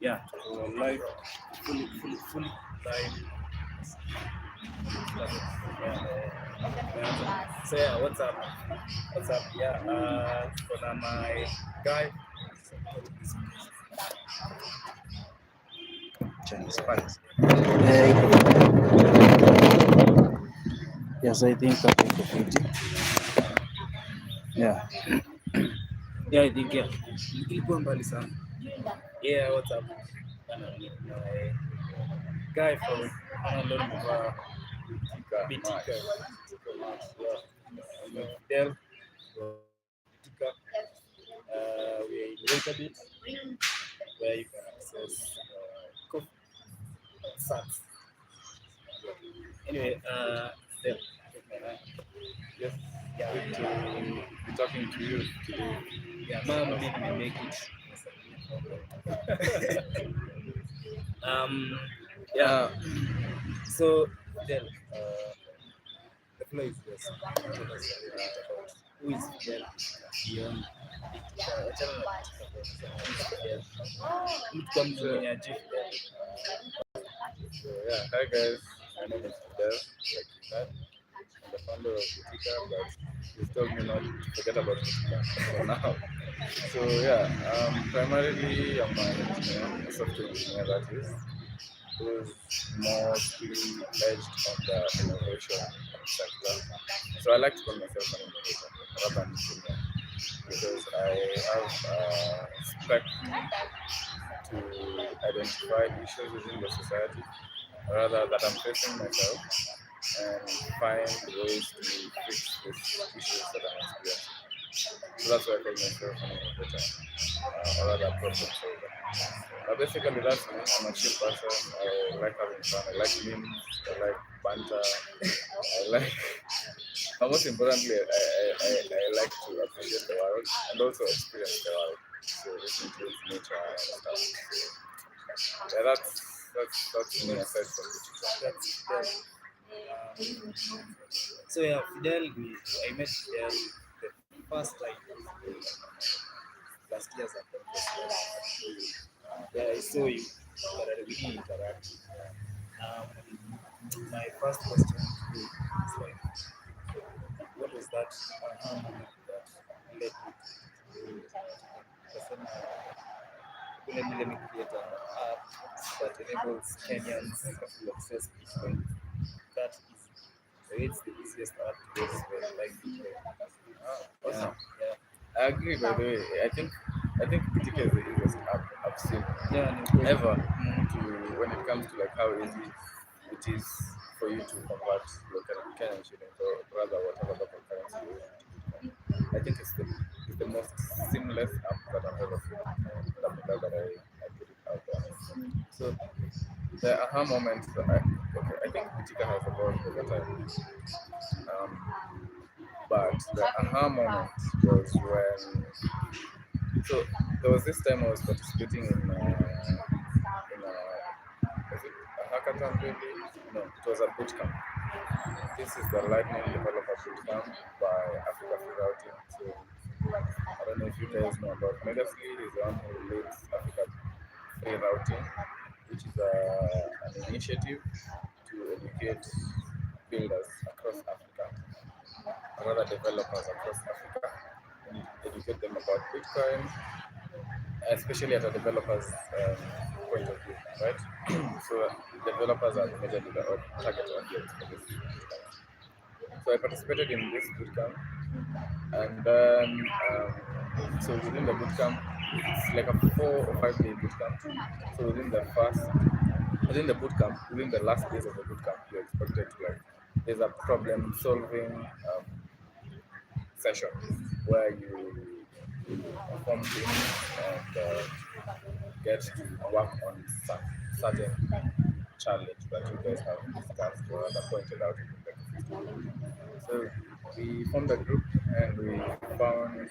Yeah, live, fully live. So yeah, what's up? What's up? Yeah, for my guy. Spanish. Yes, I think I think 50. Yeah. Yeah, I think yeah. Ilikuwa mbali sana. Yeah, what's up? My guy from Honolulu, Bitika. Fidel. Bitika. We're in Wakerbit, where you can access coffee, sats. Anyway, Fidel. Yes. Yeah, good to be talking to you today. Yeah, mom made me make it. Yeah. So Fidel, the flow is this. Who is Fidel beyond So yeah, hi guys. My name is Fidel, like you said. I'm the founder of Bitika, but you've told me not to forget about Bitika for now. So yeah, primarily I'm an engineer, a software engineer that is, who's mostly edged on the innovation sector. So I like to call myself an innovator rather than engineer because I have a spec to identify issues within the society, rather that I'm facing myself and find ways to fix these issues that I'm experiencing. So that's why I call myself an innovator, or rather a problem solver. But basically, that's me. I'm a chill person. I like having fun. I like memes. I like banter. I like, but most importantly, I like to appreciate the world and also experience the world. So this includes nature and stuff. So, yeah, that's me aside from literature. So yeah, Fidel, I met Fidel the first time last year's yeah, I saw you, but we didn't interact. My first question to you is like, what was that moment that led you to let me create an app that enables Kenyans to access Bitcoin that easy? So it's the easiest app to access like Bitcoin. Awesome. Yeah. I agree. By the way, I think Bitika is the easiest app I've seen ever to when it comes to like how easy it is for you to convert your Kenyan shillings or rather whatever local currency you use into Bitcoin. I think it's the most seamless app that I've ever seen. That I put it out there. So the aha moment that I think Bitika has evolved over time. Um, but the aha moment was when so there was this time I was participating in was it a hackathon maybe? No, it was a boot camp. This is the Lightning Developer Boot Camp by Africa Free Routing. So I don't know if you guys know about Megasly. He's the one who leads Africa Free Routing, which is an initiative to educate builders across Africa, rather developers across Africa, and educate them about Bitcoin, especially at a developer's point of view, right? So developers are majorly the target audience for this. So I participated in this bootcamp, and then so within the bootcamp, it's like a 4 or 5 day bootcamp. So within the bootcamp, within the last days of the bootcamp, you're expected to like there's a problem solving session where you perform things and get to work on certain challenge that you guys have discussed or other pointed out in the ecosystem. So we formed a group and we found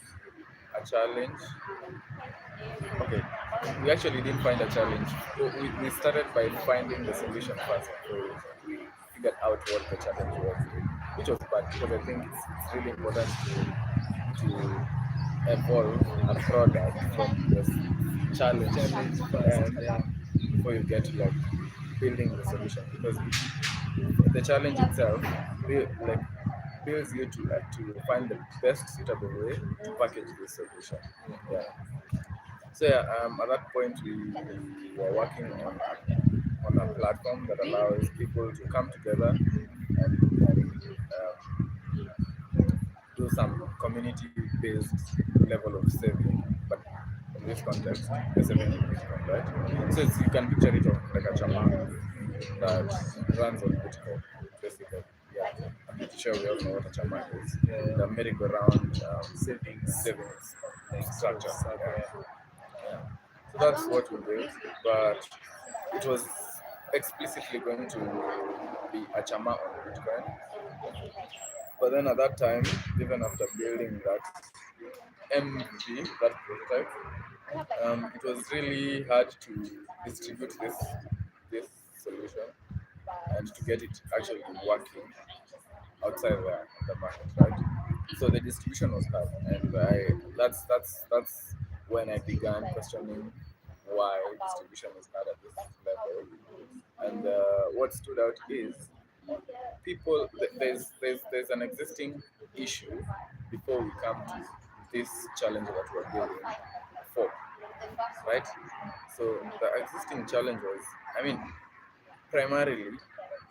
a challenge. Okay, we actually didn't find a challenge. We started by finding the solution first. So we figured out what the challenge was, which was bad because I think it's really important to to evolve a product from this challenge first. and before you get to like building the solution, because the challenge itself like builds you to find the best suitable way to package this solution. Yeah. So yeah, at that point we were working on a platform that allows people to come together and do some community-based level of saving, but in this context, the saving in Bitcoin, right? So you can picture it of like a chama that runs on Bitcoin, basically. Yeah, I'm pretty sure we all know what a chama is. The merry-go-round savings structure. Yeah. Yeah. So that's what we did, but it was explicitly going to be a chama on Bitcoin. But then at that time, even after building that MVP, that prototype, it was really hard to distribute this solution and to get it actually working outside the market, right? So the distribution was hard, and that's when I began questioning why distribution is hard at this level. And what stood out is people. There's an existing issue before we come to this challenge that we're building for, right? So the existing challenge was, I mean, primarily,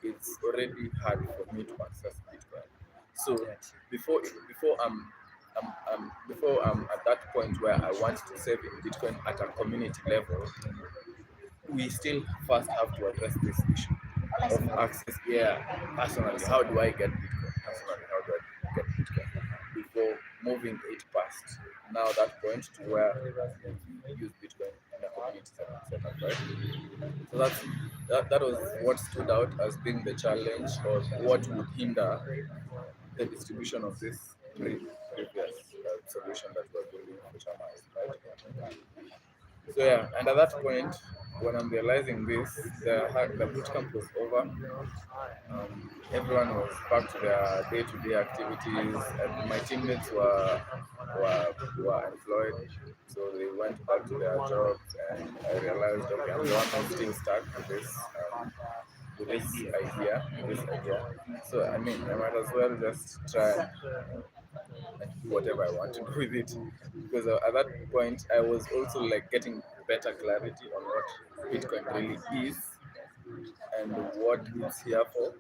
it's already hard for me to access Bitcoin. So before I'm at that point where I want to save in Bitcoin at a community level, we still first have to address this issue of access. Yeah, personally, how do I get Bitcoin? Personally, how do I get Bitcoin before moving it past now that point to where we use Bitcoin in a community setup, right? So that was what stood out as being the challenge, or what would hinder the distribution of this previous solution that we're building for Chamas, right? So yeah, and at that point, when I'm realizing this, the bootcamp was over. Everyone was back to their day-to-day activities, and my teammates were employed, so they went back to their jobs, and I realized, okay, I'm the one who's still stuck with this idea, So I mean, I might as well just try and do whatever I want to do with it, because at that point I was also like getting better clarity on what Bitcoin really is and what it's here for.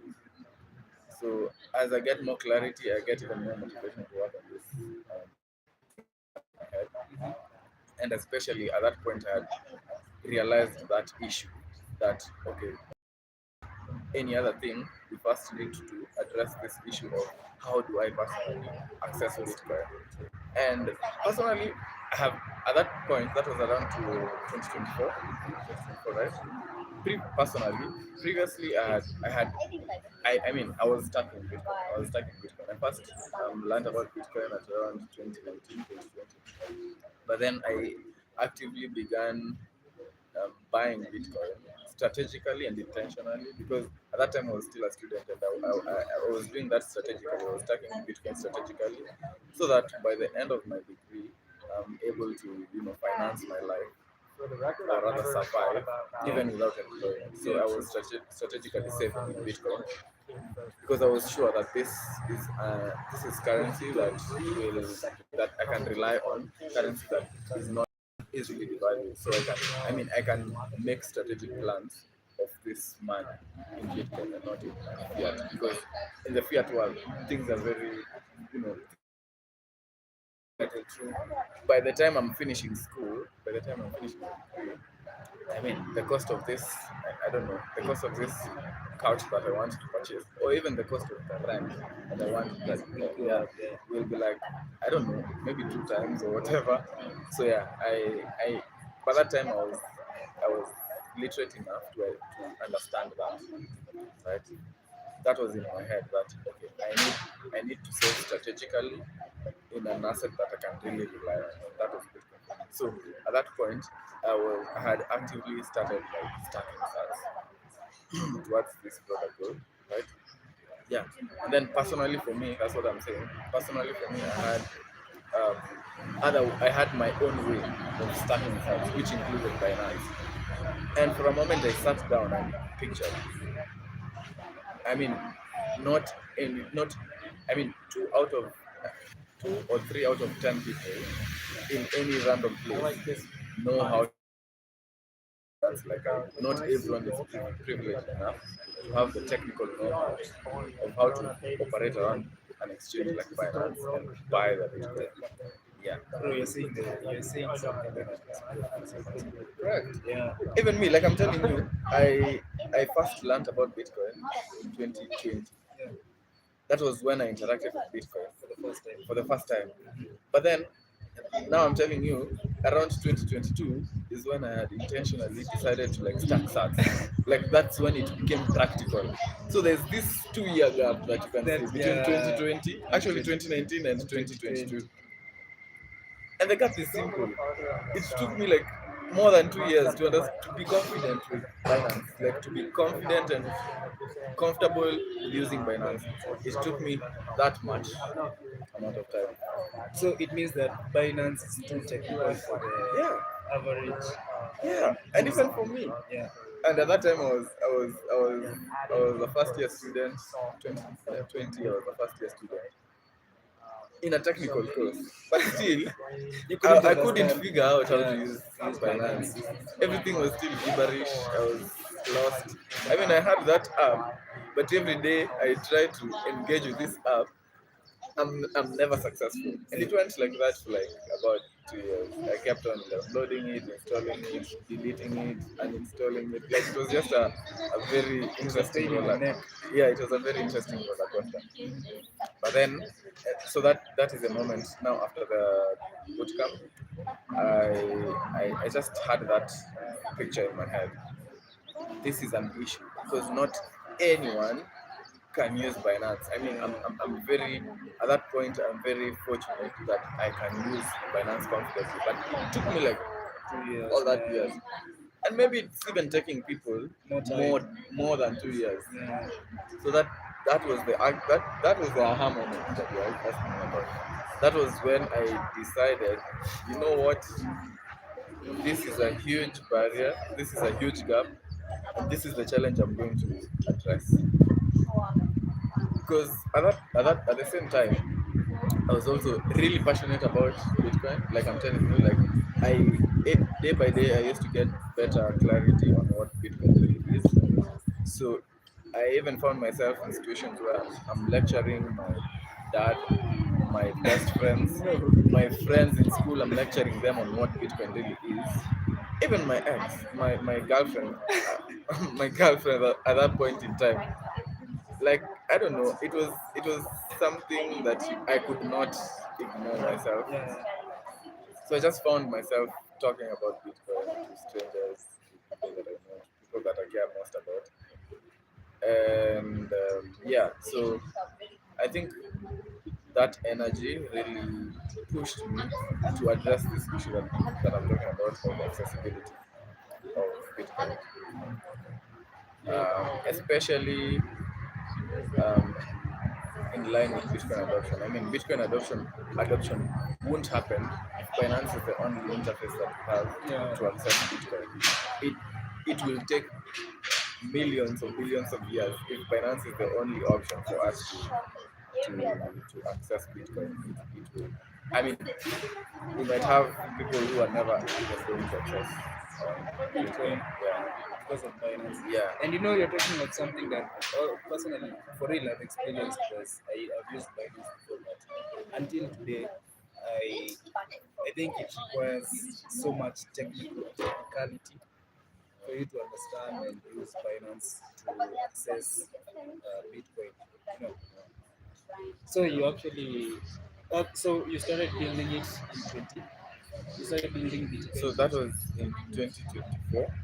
So as I get more clarity, I get even more motivation to work on this ahead. And especially at that point, I had realized that issue that okay, any other thing, we first need to address this issue of how do I personally access Bitcoin. And personally, I have at that point, that was around to 2024, right? Personally, previously I mean, I was stuck in Bitcoin. I first learned about Bitcoin at around 2019, 2020. But then I actively began buying Bitcoin strategically and intentionally, because at that time I was still a student, and I was doing that strategically. I was stacking Bitcoin strategically so that by the end of my degree, I'm able to finance my life, or rather survive even without employment. So I was strategically saving in Bitcoin because I was sure that this is currency that I can rely on, currency that is not easily devalued. So I can make strategic plans of this money in Bitcoin and not in fiat, because in the fiat world things are very, true. By the time I'm finishing my degree, I mean, the cost of this, I don't know, the cost of this couch that I want to purchase, or even the cost of the rent that I want, that yeah, will be like, I don't know, maybe two times or whatever. So yeah, by that time I was literate enough to understand that, right? That was in my head that okay, I need to save strategically in an asset that I can really rely on. And that was Bitcoin for me. So at that point, I had actively started like stacking sats towards this product goal, right? Yeah. And then personally for me, that's what I'm saying. Personally for me, I had I had my own way of starting things, which included Binance. And for a moment, I sat down and pictured. I mean, not. I mean, 2 or 3 out of 10 people in any random place know how to Binance. Like, not everyone is privileged enough to have the technical know-how of how to operate around an exchange like Binance and buy the Bitcoin. Yeah. Bro, you're saying something that is Correct. yeah. Even me, like I'm telling you, I first learned about Bitcoin in 2020. Yeah. That was when I interacted with Bitcoin For the first time. for the first time. But then now I'm telling you, around 2022 is when I had intentionally decided to like stack sats. Like that's when it became practical. So there's this 2 year gap that you can That see between yeah, 2020, and actually 2019 and 2020. 2022. And the gap is simple. It took me like more than 2 years to be confident with Binance, like to be confident and comfortable using Binance. It took me that much amount of time. So it means that Binance is too technical for Yeah, the average yeah, and user. even for me. Yeah. And at that time, I was a first year student. 2020, I was a first year student in a technical course, but still, You couldn't I couldn't understand. figure out how to Yeah. use Use Binance. Binance. Everything was still gibberish. I was lost. I mean, I had that app, but every day I tried to engage with this app. I'm never successful, and it went like that for like about 2 years. I kept on downloading it, installing it, deleting it, uninstalling it. Like it was just a very It was a interesting pain in the roller. neck. Yeah, it was a very interesting roller coaster. But then, so that is the moment. Now after the bootcamp, I just had that picture in my head. This is an issue because not anyone can use Binance. I mean, I'm very, at that point, I'm very fortunate that I can use Binance confidently. But it took me like 2 years, all that years. man. And maybe it's even taking people More time. more than 2 years. Yeah. So that was that was the aha moment that you are asking me about. That was when I decided, you know what, this is a huge barrier, this is a huge gap, and this is the challenge I'm going to address. Because at the same time, I was also really passionate about Bitcoin. Like I'm telling you, like day by day I used to get better clarity on what Bitcoin really is. So I even found myself in situations where I'm lecturing my dad, my best friends, my friends in school. I'm lecturing them on what Bitcoin really is. Even my ex, my girlfriend, my girlfriend at that point in time, like I don't know, it was something that I could not ignore myself. Yeah. So I just found myself talking about Bitcoin to strangers, to people that I know, to people that I care most about, and yeah. So I think that energy really pushed me to address this issue that I'm talking about of accessibility of Bitcoin, especially um, in line with Bitcoin adoption. I mean, Bitcoin adoption won't happen if Binance is the only interface that we have Yeah. to access Bitcoin. It it will take millions or billions of years if Binance is the only option for us to access Bitcoin. It will. I mean, we might have people who are never even going to access Bitcoin. Bitcoin because of Binance. Yeah. And you know, you're talking about something that personally, for real, I've experienced because I've used Binance before, but until today, I I think it requires so much technicality for you to understand and use Binance to access Bitcoin. You know, so you actually, so you started building it in 20. You started building Bitcoin So in that 20. was in 2024,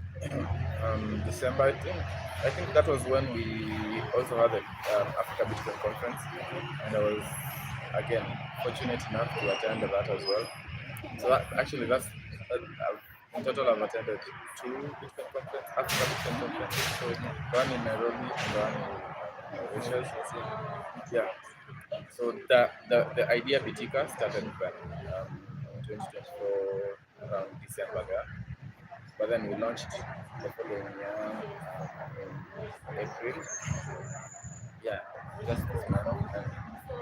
December, I think. I think that was when we also had the Africa Bitcoin conference, and I was again fortunate enough to attend that as well. So that actually in total I've attended two Bitcoin conferences, Africa Bitcoin conferences. So one in Nairobi and one in Mauritius. Yeah. So the idea Bitika started then in 2024 around December there. But then we launched the following year in April. Yeah, just this month. And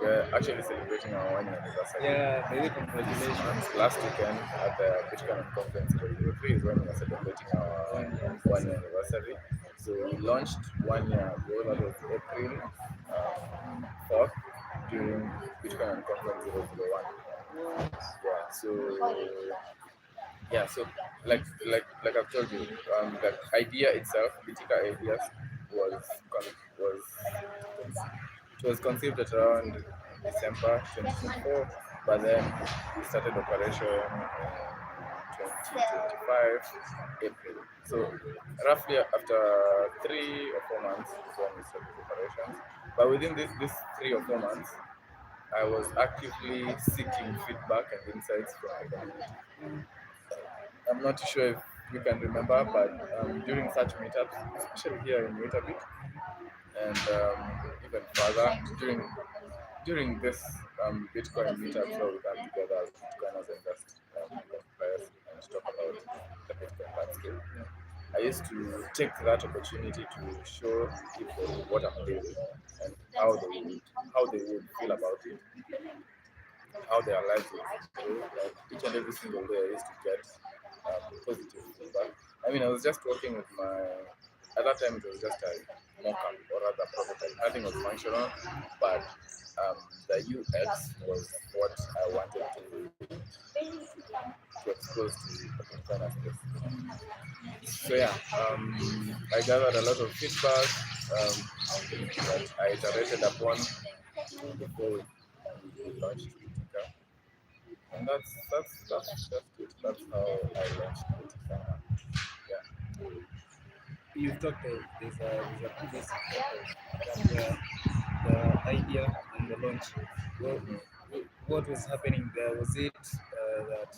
we're actually celebrating our 1 year anniversary Yeah, very this congratulations. month. Last weekend at the Bitcoin Conference 003 is when we are celebrating our 1 year anniversary. So we launched 1 year ago, that was April 4th, during Bitcoin Conference 001. Yeah, so like I've told you, the idea itself, Bitika ideas, was was it was conceived at around December 2024, but then we started operation in 2025 April. So roughly after 3 or 4 months is when we started operations. But within this 3 or 4 months, I was actively seeking feedback and insights from the community. I'm not too sure if you can remember, but during such meetups, especially here in Meetabit, and even further during this Bitcoin meetup, where we come together as Bitcoiners and just converse and talk about the Bitcoin landscape, I used to take that opportunity to show people what I'm doing and how they would feel about it, how their lives would go. Like each and every single day, I used to get positive feedback. I mean, I was just working with at that time it was just a mock-up or rather prototype. Nothing was functional, but the UX was what I wanted to expose to the Bitcoiner space. So yeah, I gathered a lot of feedback that I iterated upon before we launched Bitika. And that's it. That's how I launched Bitika. Yeah. You've talked of there's a previous you talked of that where the idea and the launch. What, what was happening there? Was it that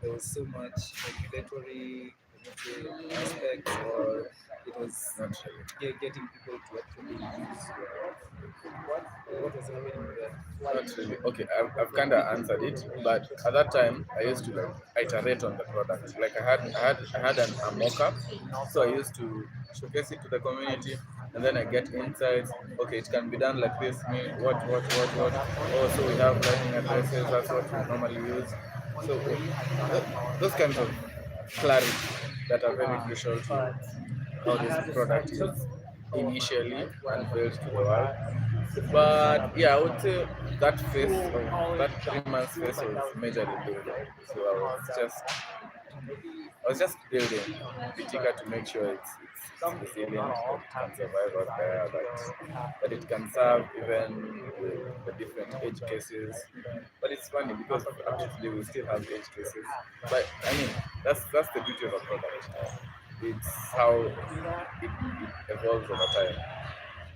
there was so much regulatory, let's say, aspects, or it was Not really. getting people to actually use what was happening there? Not really. Okay, I've kind of answered it, but at that time I used to like iterate on the product. Like I had a mock-up, so I used to showcase it to the community, and then I get insights. Okay, it can be done like this. Me, what? Oh, so we have lightning addresses. That's what we normally use. So those kinds of clarity that are very crucial to how this product is initially unveiled to the world. But yeah, I would say that 3 months phase was majorly building. So I was just building Bitika to make sure it's resilient, that it can survive out there, that it can serve even with the different edge cases. But it's funny because up to today we still have edge cases. But I mean, that's the beauty of a product. It's how it evolves over time.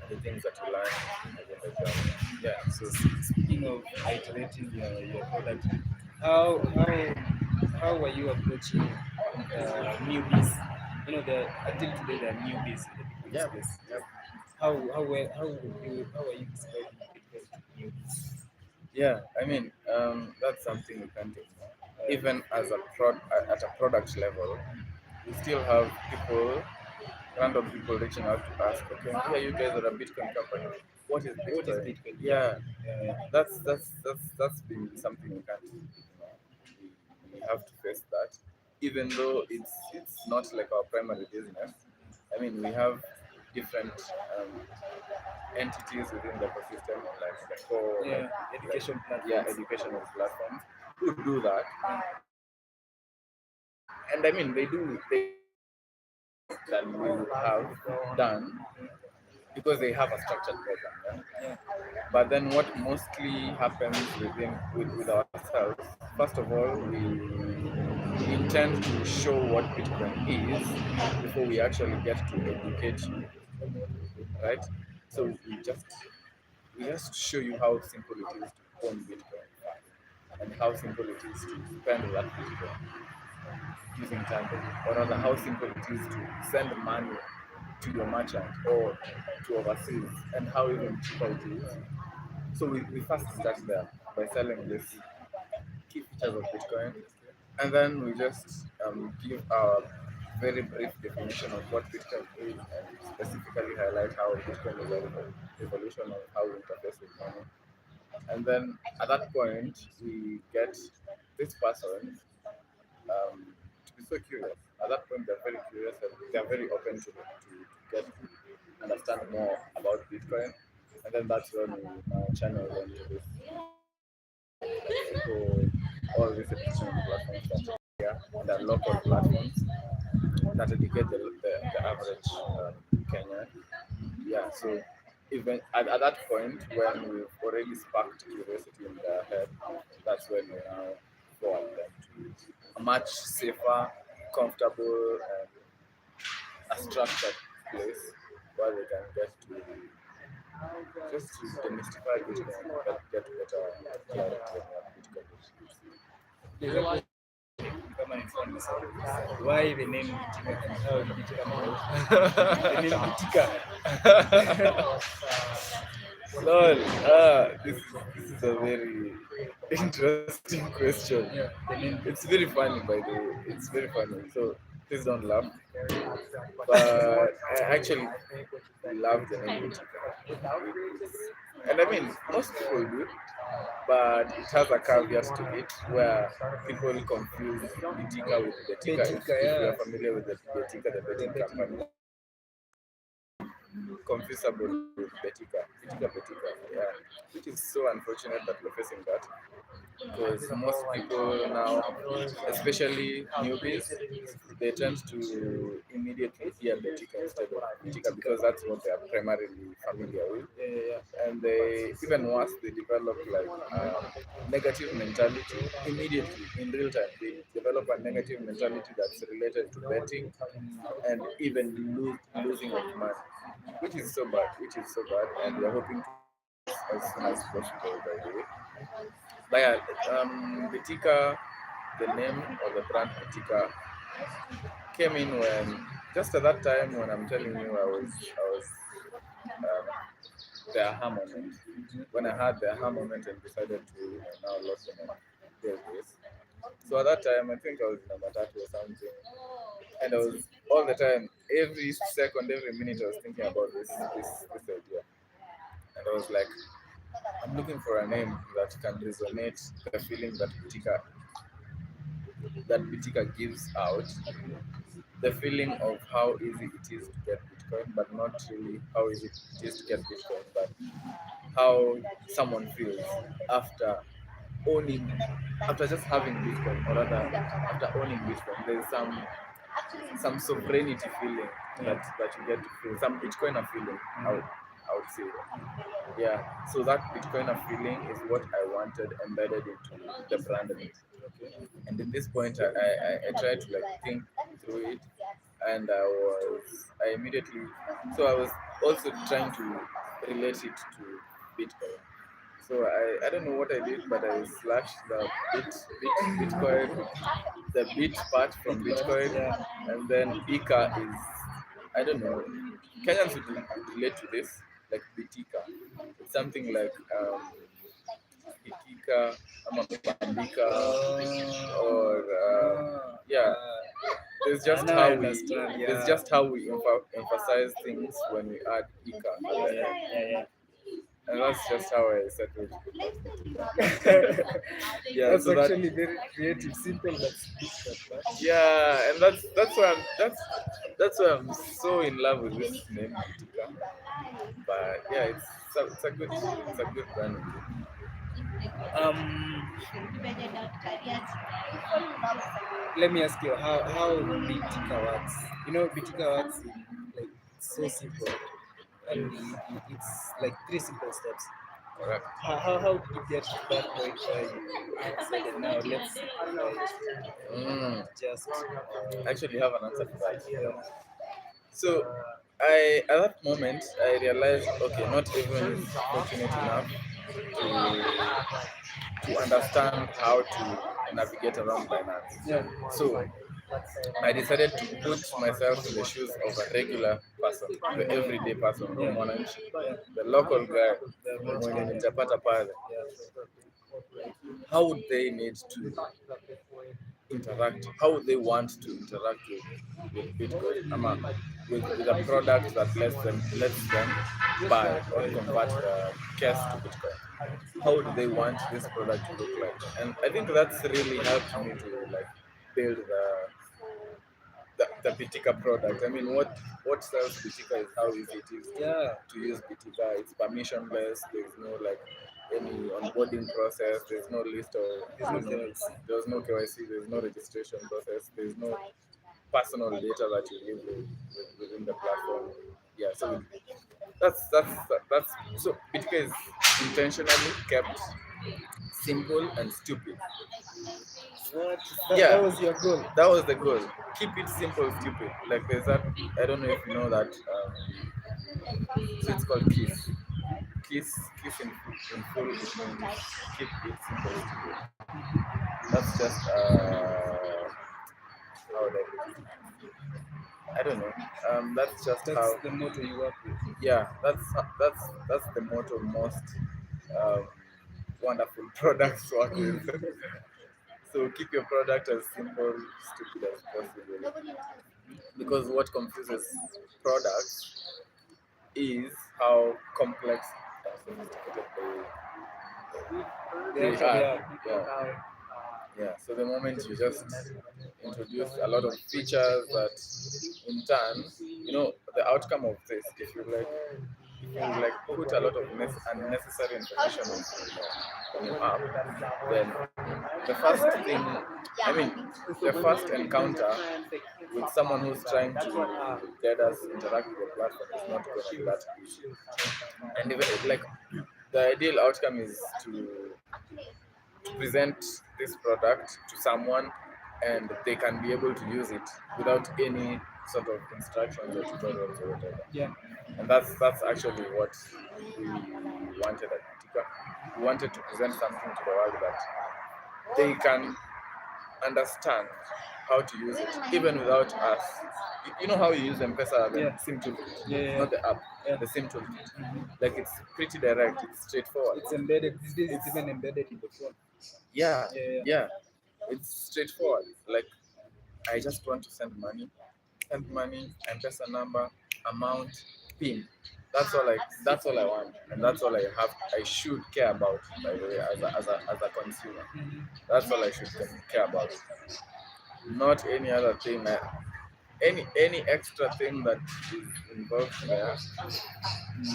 The things that you learn within the journey. Yeah. So speaking of iterating your product, how were you approaching newbies? You know, until today there are newbies in the Bitcoin Yeah. space. Yeah. How are you describing Bitcoin to newbies? Yeah, I mean, that's something we can't ignore. Even as at a product level, we still have random people reaching out to ask, okay, yeah, you guys are a Bitcoin company. What is What is Bitcoin? Bitcoin? Yeah, Yeah. that's been something we can't ignore. We have to face that, even though it's not like our primary business. I mean, we have different entities within the ecosystem, like the core, Yeah, education yeah, platforms. educational platforms who do that. And I mean, they do more than we would have done because they have a structured program. Yeah? Yeah. But then what mostly happens with ourselves, first of all, we intend to show what Bitcoin is before we actually get to educate you, right? So we just show you how simple it is to own Bitcoin and how simple it is to spend that Bitcoin using Tango, or rather how simple it is to send money to your merchant or to overseas, and how even cheaper it is So we first start there by selling this key features of Bitcoin, and then we just give our very brief definition of what Bitcoin is and specifically highlight how Bitcoin is an evolution of how we interface with money. And then at that point, we get this person to be so curious. At that point, they're very curious and they're very open to get to understand more about Bitcoin. And then that's when we now channel them to this to all these educational platforms that here and are local platforms that educate the average Kenyan. Yeah, so even at that point when we've already sparked curiosity in their head, that's when we now forward them to a much safer, comfortable, and a structured place where they can get to just to demystify Bitcoin and get better clarity on what Bitcoin is. There's a question kama ni funny sana. Why the name Bitika and how did it come about? The name Bitika. Lol, this is a very interesting question. Yeah, the name It's very funny, by the way. It's very funny. So please don't laugh. But I actually love the name Bitika. And I mean, most people do, but it has a caveat to it where people confuse Bitika with Betika. If Betika, you yeah. are familiar with the betting company, confusable with Betika, yeah, which is so unfortunate that we're facing that because most people now, especially newbies, they tend to immediately hear Betika instead of Betika because that's what they are primarily familiar with. And they, even worse, they develop like negative mentality immediately in real time. They develop a negative mentality that's related to betting and even losing of money, which is so bad, and we're hoping to as soon as possible, by the way. But yeah, Bitika, the name or the brand Bitika came in when just at that time when I'm telling you I was the aha moment. When I had the aha moment and decided to now lock in and build this. So at that time I think I was in a matatu or something. And I was all the time, every second, every minute I was thinking about this idea. And I was like, I'm looking for a name that can resonate the feeling that Bitika gives out, the feeling of how easy it is to get Bitcoin, but not really how easy it is to get Bitcoin, but how someone feels after owning, after just having Bitcoin, or rather after owning Bitcoin. There's some sovereignty feeling that you get to feel, some Bitcoiner feeling. I would say, yeah. So that Bitcoiner feeling is what I wanted embedded into the brand name. Okay. And at this point, I tried to like think through it, and I immediately, so I was also trying to relate it to Bitcoin. So I don't know what I did, but I slashed the Bitcoin, the bit part from Bitcoin, and then Bika is, I don't know, Kenyans would relate to this like Bitika. It's something like Bitika, ama Bambika, or yeah. There's just how we emphasize things when we add Ika at the end. And that's just how I settled. Yeah, That's so actually very creative, simple but different. yeah, and that's why I'm so in love with this name Bitika. But yeah, it's a good brand. Um, Let me ask you how Bitika works. You know, Bitika works in like so simple, and it's like 3 simple steps. Correct. How did you get to that point where you decided now let's just Actually have an answer to that. So I at that moment I realized, okay, not everyone is fortunate enough to understand how to navigate around Binance. yeah. So I decided to put myself in the shoes of a regular person, the everyday person, the local guy, mwenye nitapata pale. How would they need to interact? How would they want to interact with Bitcoin? With a product that lets them buy or convert the cash to Bitcoin. How do they want this product to look like? And I think that's really helped me to like build the Bitika product. I mean, what sells Bitika is how easy it is to use Bitika. It's permissionless. There's no like any onboarding process. There's no list of there's no KYC. There's no registration process. There's no personal data that you leave within the platform. Yeah, so that's so Bitka is intentionally kept simple and stupid. Yeah, That was your goal. that was the goal. Keep it simple, stupid. Like there's that. I don't know if you know that. So it's called kiss. Kiss in full. It means keep it simple, stupid. That's just how would I put it? I don't know. That's just That's how. the motto you work with. Yeah, that's the motto most um, wonderful products work with. So keep your product as simple, stupid as possible. Because what confuses products is how complex and sophisticated They they actually are. are. Yeah. Yeah. So the moment you just introduce a lot of features that, in turn, the outcome of this, if you put a lot of unnecessary information on your app, then the first thing, I mean, the first encounter with someone who's trying to get us interact with the platform is not going to be that easy. And even like the ideal outcome is to present this product to someone and they can be able to use it without any sort of instructions or tutorials or whatever. Yeah. And that's actually what we wanted at Bitika. We wanted to present something to the world that they can understand how to use it, even without us. You know how you use M-Pesa, the Yeah. SIM toolkit, Yeah. not the app, Yeah. the SIM toolkit. Like it's pretty direct, it's straightforward. It's embedded. These days it's even embedded in the phone. Yeah, Yeah. yeah, it's straightforward. Like I just want to send money, M-Pesa number, amount, PIN. That's all I want, and that's all I should care about. By the way, as a consumer, that's all I should care about. Not any other thing. Any extra thing that is involved there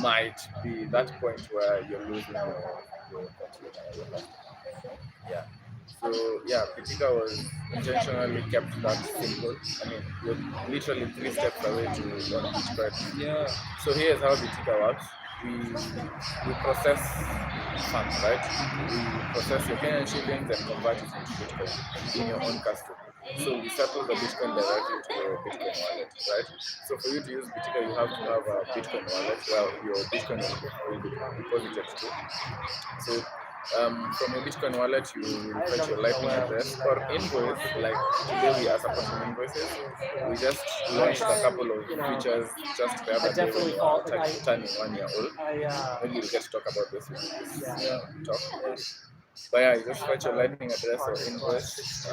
might be that point where you're losing your consumer or your customer. Yeah. So yeah, Bitika was intentionally kept that simple. I mean, you're literally 3 steps away to learn Bitcoin. Yeah. So here's how Bitika works. We process funds, right? We process your Kenyan shillings and convert it into Bitcoin in your own custody. So we settle the Bitcoin directly to your Bitcoin wallet, right? So for you to use Bitika, you have to have a Bitcoin wallet where your Bitcoin will be deposited to. So from your Bitcoin wallet, you will fetch your Lightning address or invoice. Like today, we are supporting invoices. We just launched a couple of features just the other day when we were turning 1 year old. Maybe we'll get to talk about this in this talk. But yeah, you just fetch your Lightning address or invoice.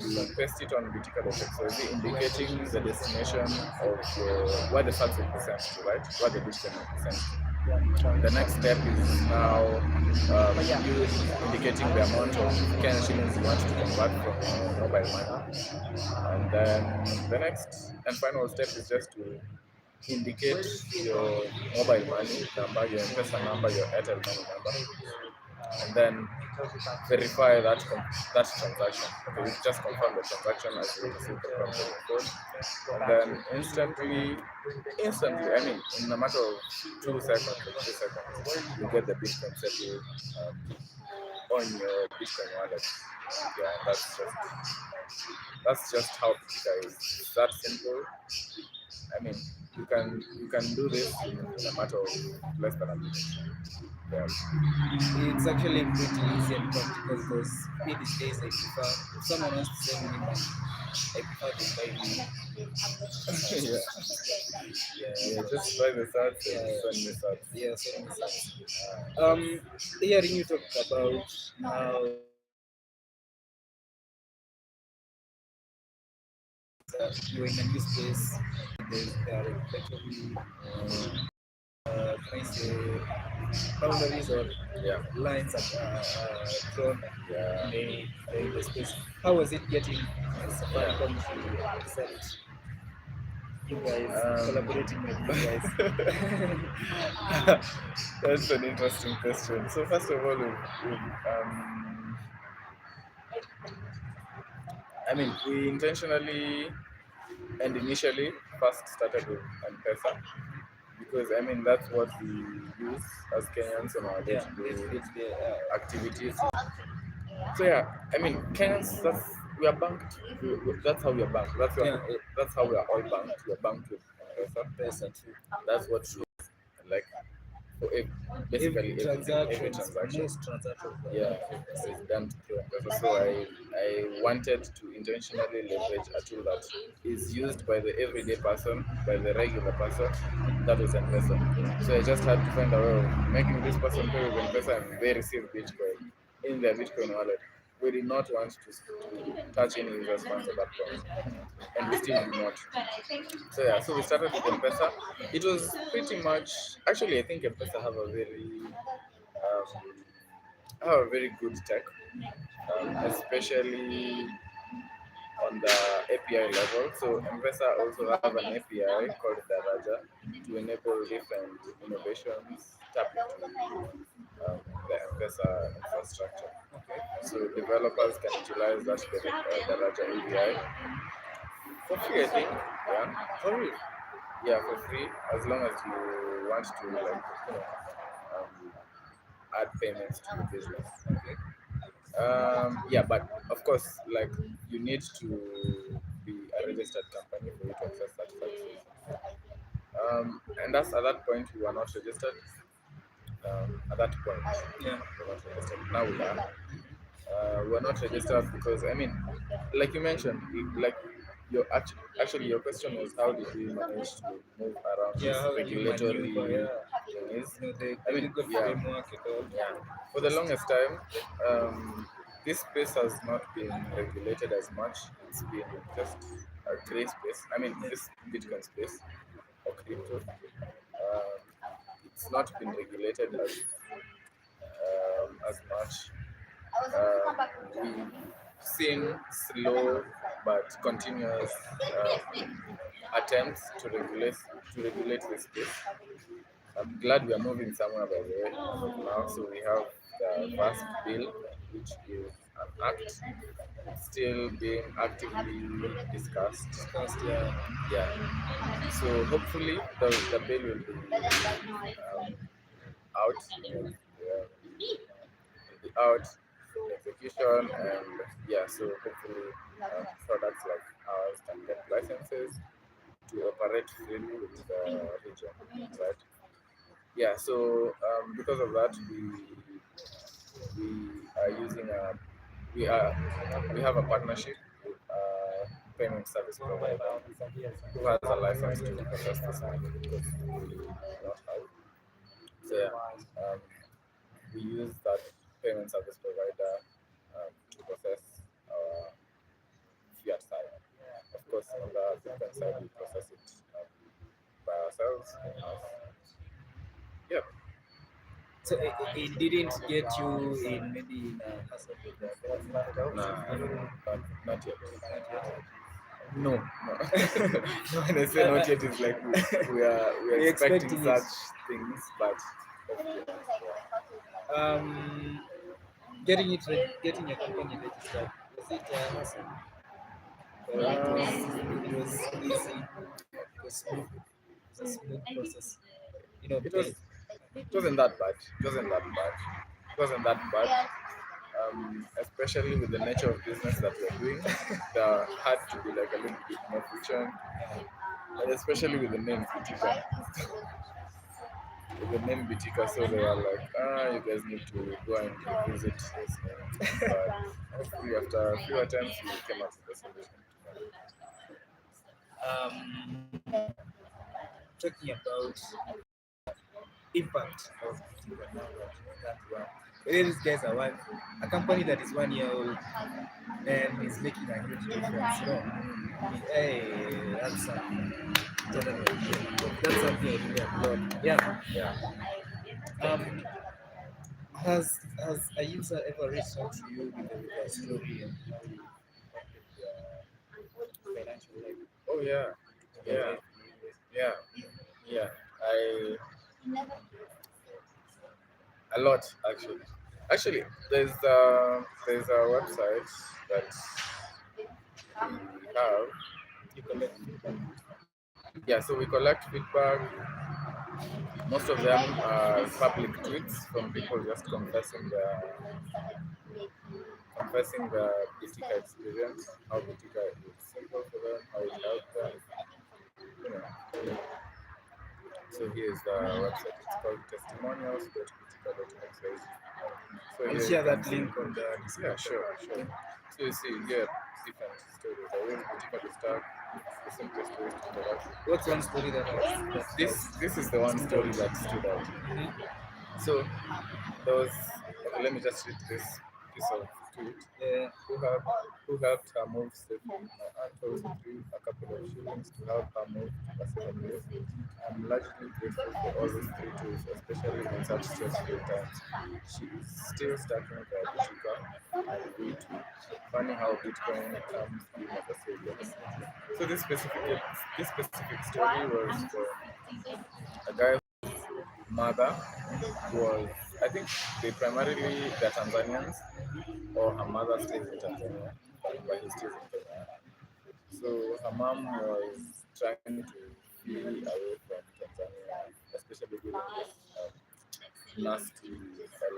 You paste it on Bitika.xyz, indicating the destination of where the funds will be sent to, right? Where the Bitcoin will be sent to. The next step is now you indicating the amount of Kenyan shillings you want to convert from mobile money. And then the next and final step is just to indicate your mobile money number, your M-Pesa number, your Airtel money number, and then verify that transaction. Okay, you just confirm the transaction as you receive the prompt on your phone, and then instantly, I mean, in a matter of 2 seconds or 3 seconds, you get the Bitcoin settled on your Bitcoin wallet. Yeah, and that's just how Bitika is. It's that simple. I mean, you can do this in a matter of less than a minute. Yeah. It's actually pretty easy and practical because me these days I prefer if someone wants to send me money, I prefer they buy me. Yeah. Yeah, Yeah, just buy the sats and yeah, send me sats. yeah, send me some. Hearing you talk about how you're in a new space, there are regulatory, can I say, boundaries or Yeah. lines that drawn Yeah. in the space. How was it getting Yeah. Safaricom to accept you guys, Um, collaborating with you guys? that's an interesting question. So first of all, I mean, we intentionally and initially first started with M-Pesa because I mean that's what we use as Kenyans on our Yeah, day-to-day it's the activities. So yeah, I mean Kenyans, we are banked. That's how we are banked. yeah, That's how we are all banked. We are banked with M-Pesa. person too. That's what we like for basically every transaction. Most transactions Yeah, are is done through M-Pesa. So I wanted to intentionally leverage a tool that is used by the everyday person, by the regular person. That was M-Pesa. So I just had to find a way of making this person pay with M-Pesa and they receive Bitcoin in their Bitcoin wallet. We did not want to touch any user's funds at that point, and we still do not. So yeah, so we started with M-Pesa. It was pretty much actually I think M-Pesa have a very good tech, especially on the API level. So M-Pesa also have an API called Daraja to enable different innovations tap into the M-Pesa infrastructure. okay. So developers can utilize that Daraja API for free, I think. Yeah, For real. yeah, for free as long as you want to like um, add payments to the business. Okay. Yeah, but of course, like you need to be a registered company for you to access that services. And that's at that point we were not registered. At that point, Yeah. we were not registered. Now we are. We're not registered because I mean, like you mentioned, like actually your question was how did we manage to move around Yeah, this how do you regulatory maneuver? Yeah. thingies? The I mean, legal yeah, framework and all. yeah. For the longest time, this space has not been regulated as much. It's been just a gray space. I mean, this Bitcoin space or crypto. It's not been regulated as much. We've seen slow but continuous attempts to regulate this space. I'm glad we are moving somewhere by the way as of now. So we have the first bill, which is an act. It's still being actively discussed. Discussed, yeah. Yeah. So hopefully the bill will be out. Out in execution and yeah, so hopefully products like ours can get licenses to operate freely with the region, right? Yeah, so because of that, we are using a we have a partnership with a payment service provider who has a license to process this money because we do not have. So yeah, we use that payment service provider to process our fiat side. Of course, on the Bitcoin side, we process it by ourselves in-house. Yep. So it didn't get you in maybe in a hassle with the government. Nah, not yet. Not yet. No, no. No, when I say not yet, it's like we are We're expecting expecting it. such things, but hopefully not. Um, getting your company registered, was it a hassle? Or it was easy, it was smooth, it was a smooth process. It was it wasn't that bad. It wasn't that bad. It wasn't that bad. Especially with the nature of business that we're doing, there had to be like a little bit more friction. And especially with the name Bitika. With the name Bitika, so they were like, you guys need to go and revisit this name. But hopefully, after a few attempts, we came up with a solution. Talking about impact of Bitika now that one. These guys are a company that is 1 year old and is making a huge difference. Hey, that's something. That's something I really applaud. Yeah. Yeah. Um, has a user ever reached out to you with a story and how you impacted their financial life? Oh yeah. Their Yeah. life? Yeah. Yeah. I a lot actually. Actually, there's a website that we have. You collect feedback. Yeah, so we collect feedback. Most of them are public tweets from people just confessing the Bitika experience, how Bitika is simple for them, how it helped them. You know. So here's the website. It's called testimonials.bitika.xyz. So I'll here you share can that see. link on the Yeah, description. sure. So you see here different stories. I use Bitika to start the simplest ways to interact. What's one story that has This is the one story that stood out. So there was, okay, let me just read this piece of tweet. Yeah. Who helped her move safely. My aunt also threw a couple of shillings to help her move to a safer place. I'm largely grateful for all these three tools, especially in such stressful times. She is still stacking the Bitika and we too. Funny how Bitcoin comes in as a savior. So this specific story was for a guy mother was, I think they're Tanzanians, or her mother stays in Tanzania, but he stays in Kenya. So her mom was trying to flee away from Tanzania, especially during this nasty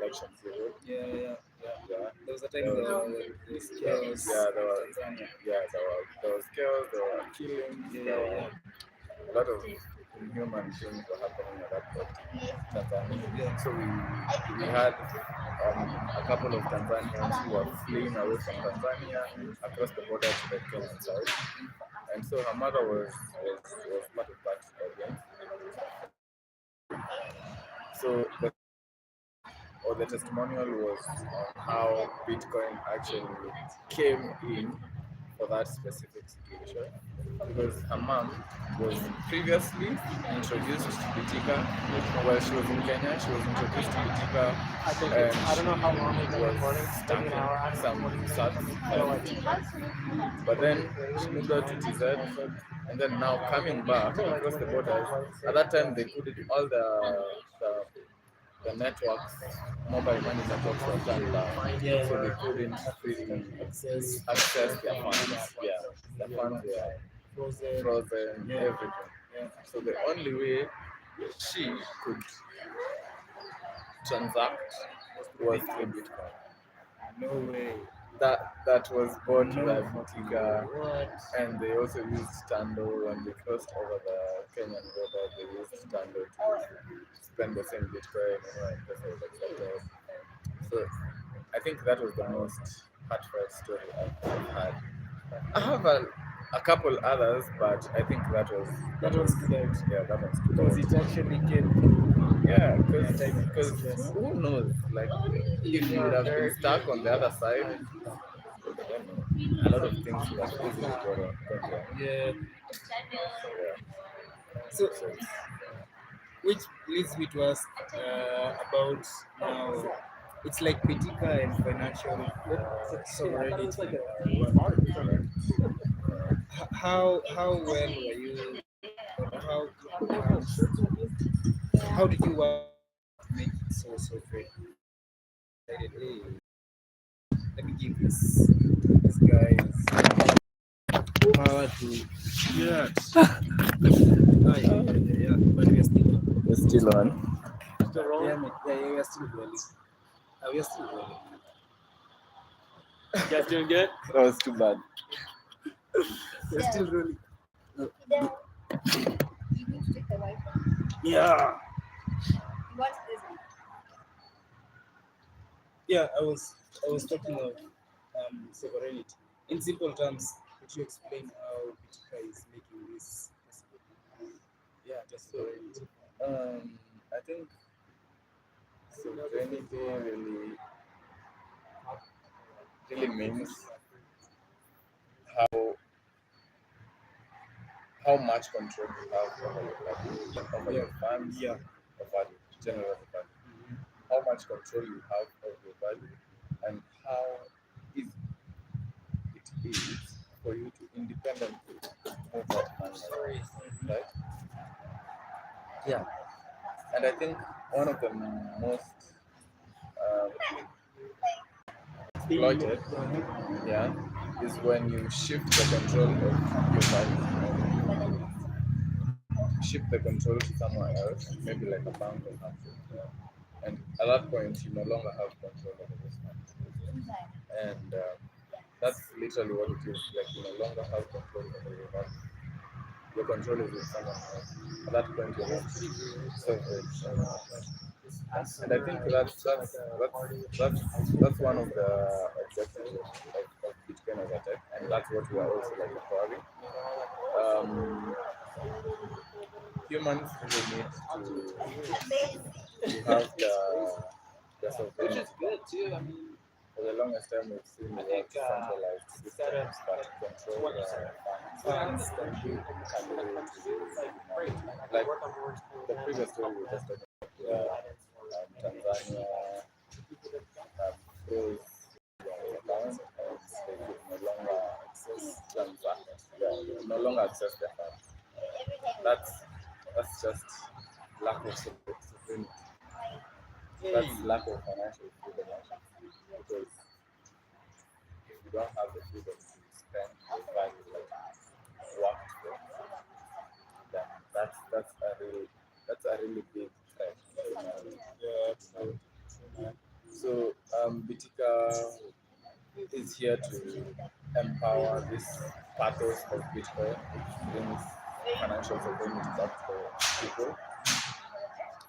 election period. Yeah. There was a time There there was, were this chaos in Tanzania. there was chaos, there were killings, there were a lot of inhuman things were happening at that point in Tanzania. So we had a couple of Tanzanians who were fleeing away from Tanzania across the border to the Kenyan side. And so her mother was part of that audience. So the testimonial was on how Bitcoin actually came in for that specific situation, because her mom was previously introduced to Bitika while she was in Kenya. She was introduced to Bitika and I don't know how long she we've been was recording. Maybe an hour. some sats. But then she moved out to TZ, and then now coming back across the borders. At that time, they couldn't all the networks, mobile money networks were turned down, so they couldn't freely access their funds. Yeah, the funds were frozen, everything. So the only way she could transact was through Bitcoin. No way. That was bought No by fucking Bitika, way. What? and they also used Tando when they crossed over the Kenyan border. They used Tando to spend the same Bitcoin and that's all accepted. So I think that was the most heartfelt story I've had. I have a couple others, but I think that was That one stood out. Yeah, that one stood Because out. it actually came through. Yeah, time because stress. who knows? Like, if you would have been stuck on the other side, I don't know, a lot of things would have easily gone wrong. Yeah. Yeah. So, So it's, which leads me to ask about now. It's like Bitika and financial sovereignty. How well were you, or how did you work to make it so great? Decided, hey, let me give this guys power to yeah. Yeah. But we are still it's still on. we are still rolling. We are still rolling. You guys doing good? That was too bad. We're still rolling. Yeah. Yeah, I was talking of sovereignty. In simple terms, could you explain how Bitika is making this possible? Yeah, just sovereignty. I think sovereignty really means how how much control you have over your value, over your funds, Yeah. or value, general value. How much control you have over your value, and how easy it is for you to independently move that money around, right? Yeah. And I think one of the most exploited, yeah, is when you shift the control of your value, shift the control to someone else, maybe like a bank or something. Yeah. And at that point, you no longer have control over those funds. And that's literally what it is. Like you no longer have control over your value. Your control is with someone else. At that point, you're not sovereign. And I think that's one of the objectives of Bitcoin as a tech, and that's what we are also like empowering. Um, Humans really need to have the sovereignty. Which is good too. I mean, for the longest time we've seen we have centralized systems that control funds that you can do like the previous story we just talked about Tanzania froze their accounts and they could no longer access transactions. Yeah, they could no longer access their funds. That's that's just lack of sovereignty. That's lack of financial freedom actually. Because if you don't have the freedom to spend your value like worked for, then that's a really big threat. Yeah. So Bitika is here to empower this pathos of Bitcoin, which brings financial sovereignty back for people.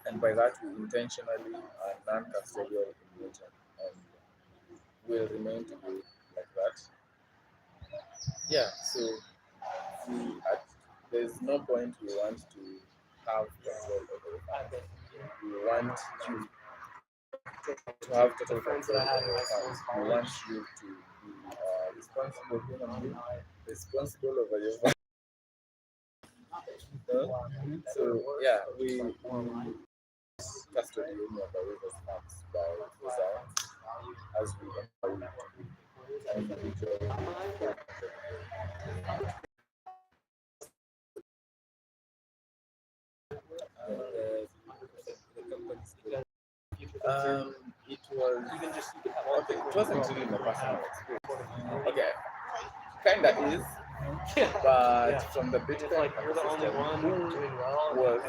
And by that, we intentionally are non-custodial in nature and will remain to be like that. Yeah, so there's no point we want to have control over it. We want you to have total control over your funds. We want you to be a responsible human being, responsible over your funds. So yeah, we custody of the river's funds by design as we empower you to be an individual. It was okay. It wasn't really my personal experience. Okay, kinda is, but from the Bitcoin ecosystem, who was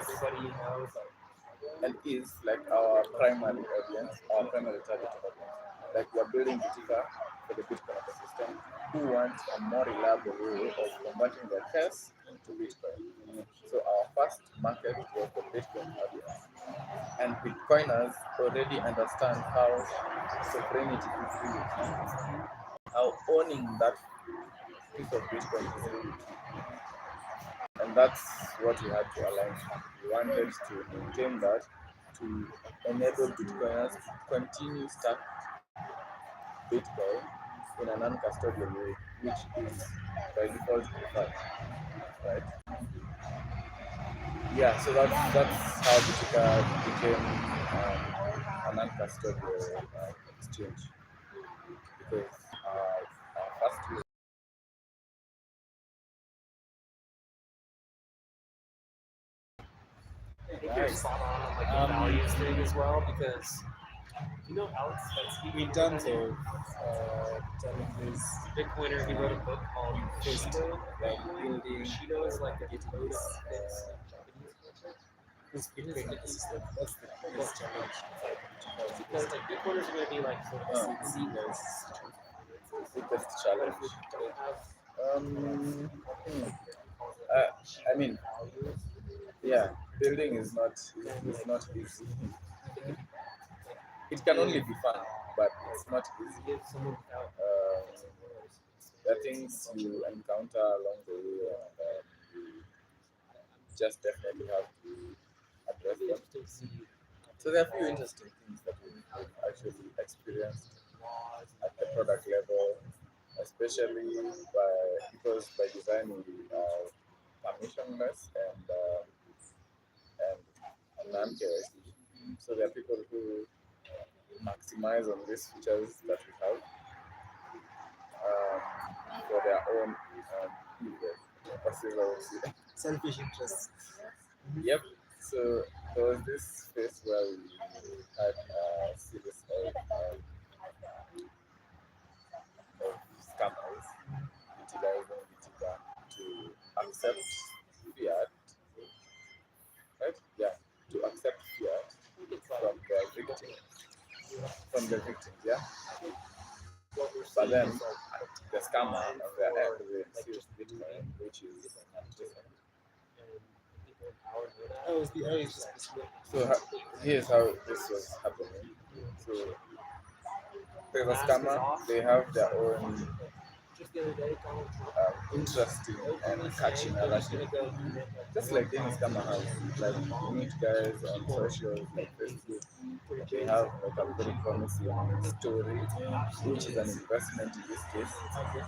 and is like our primary audience, our primary target audience. Like we're building Bitika for the Bitcoin ecosystem who want a more reliable way of converting their cash to Bitcoin. So our first market was the Bitcoin audience. And Bitcoiners already understand how sovereignty is really key, how owning that piece of Bitcoin is really key. And that's what we had to align to. We wanted to maintain that to enable Bitcoiners to continue stack Bitcoin in a non-custodial way, which is by default preferred, right? Yeah, so that's how Bitika became a non-custodial exchange because our first use. I think you're spot on like the values thing as well because Alex Svensky In terms of challenges, Bitcoiner, he wrote a book called Shido. like building Shido is like the getting code this of Japanese culture. this Bitcoin ecosystem, that's the biggest challenge. Because like Bitcoiners are going to be like sort of Biggest but if challenge. we don't have Um, hmm. I mean, yeah, building is not easy. It can only be fun, but it's not easy. The things you encounter along the way, and you just definitely have to address them. So there are a few interesting things that we've actually experienced at the product level, especially because by design we are permissionless and non-KYC. So there are people who maximize on these features that we have for their own passive, I would say. Selfish interests. Yep. So there was this phase where we had a series of scammers utilizing Bitika to accept fiat, right? Yeah, to accept fiat from their victims, yeah. But then the scammer on their end will use Bitcoin, which is different. How is this possible? So here's how this was happening. So there's a scammer. They have their own interesting and catchy narrative. Just like any scammer has, like you meet guys on socials like Facebook, they have like a very promising story, which is an investment in this case.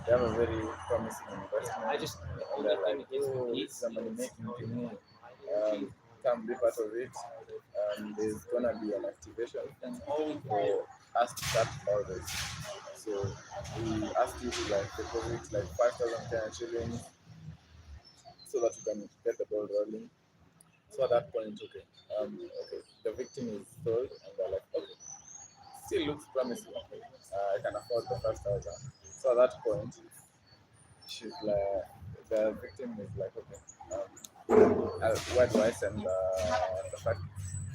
They have a very promising investment. And they're like, oh, it's a money making thing. Come be part of it. There's gonna be an activation for us to start all this. So we asked you to like deposit like 5,000 Kenyan shillings so that you can get the ball rolling. So at that point, okay, the victim is told, and they're like, okay, still looks promising. I can afford the 5,000. So at that point, she's like, the victim is like, okay, where do I send the fact?